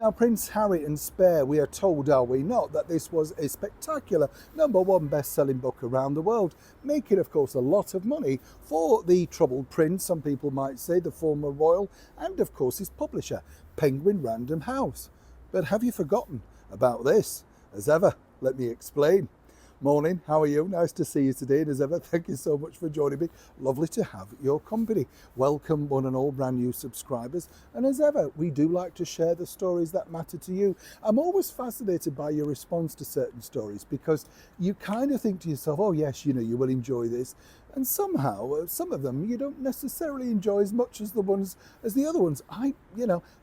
Now, Prince Harry and Spare, we are told, are we not, that this was a spectacular #1 best-selling book around the world, making, of course, a lot of money for the troubled prince, some people might say, the former royal, and, of course, his publisher, Penguin Random House. But have you forgotten about this? As ever, let me explain. Morning, how are you? Nice to see you today, and as ever, thank you so much for joining me. Lovely to have your company. Welcome, one and all brand new subscribers, and as ever, we do like to share the stories that matter to you. I'm always fascinated by your response to certain stories, because you kind of think to yourself, oh yes, you will enjoy this, and somehow some of them you don't necessarily enjoy as much as the other ones.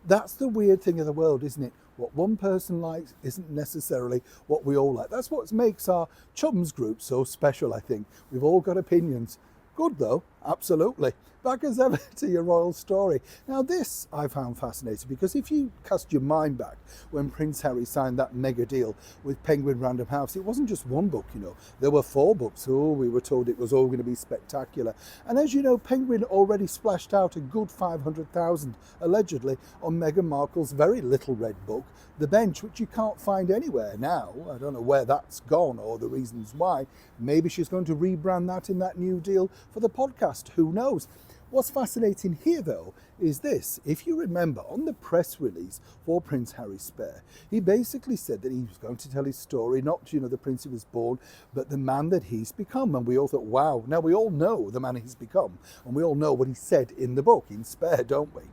That's the weird thing of the world, isn't it? What one person likes isn't necessarily what we all like. That's what makes our chums group so special, I think. We've all got opinions. Good though, absolutely. Back as ever to your royal story. Now this I found fascinating, because if you cast your mind back when Prince Harry signed that mega deal with Penguin Random House, it wasn't just one book, there were 4 books. Oh, we were told it was all going to be spectacular. And as you know, Penguin already splashed out a good 500,000 allegedly on Meghan Markle's very little red book, The Bench, which you can't find anywhere now. I don't know where that's gone or the reasons why. Maybe she's going to rebrand that in that new deal for the podcast. Who knows? What's fascinating here, though, is this. If you remember, on the press release for Prince Harry's Spare, he basically said that he was going to tell his story, not, the prince who was born, but the man that he's become. And we all thought, wow. Now, we all know the man he's become, and we all know what he said in the book, in Spare, don't we?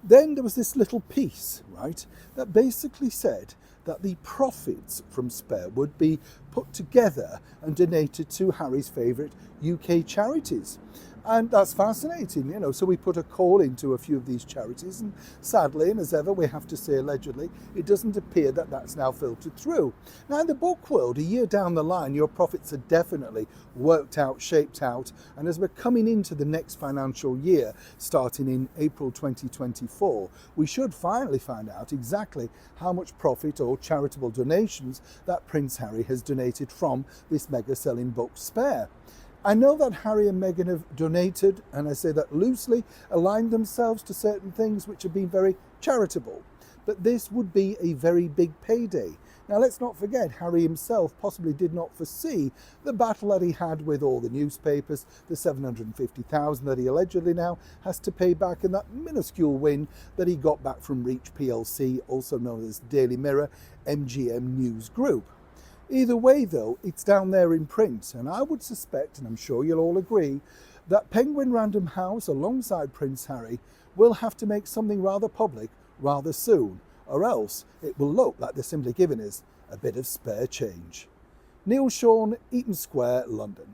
Then there was this little piece, right, that basically said that the profits from Spare would be put together and donated to Harry's favourite UK charities. And that's fascinating, so we put a call into a few of these charities, and sadly, and as ever, we have to say allegedly, it doesn't appear that that's now filtered through. Now, in the book world, a year down the line, your profits are definitely worked out, shaped out, and as we're coming into the next financial year, starting in April 2024, we should finally find out exactly how much profit or charitable donations that Prince Harry has donated from this mega-selling book, Spare. I know that Harry and Meghan have donated, and I say that loosely, aligned themselves to certain things which have been very charitable. But this would be a very big payday. Now, let's not forget, Harry himself possibly did not foresee the battle that he had with all the newspapers, the 750,000 that he allegedly now has to pay back, and that minuscule win that he got back from Reach PLC, also known as Daily Mirror, MGM News Group. Either way, though, it's down there in print, and I would suspect, and I'm sure you'll all agree, that Penguin Random House, alongside Prince Harry, will have to make something rather public rather soon, or else it will look like they're simply giving us a bit of spare change. Neil Sean, Eaton Square, London.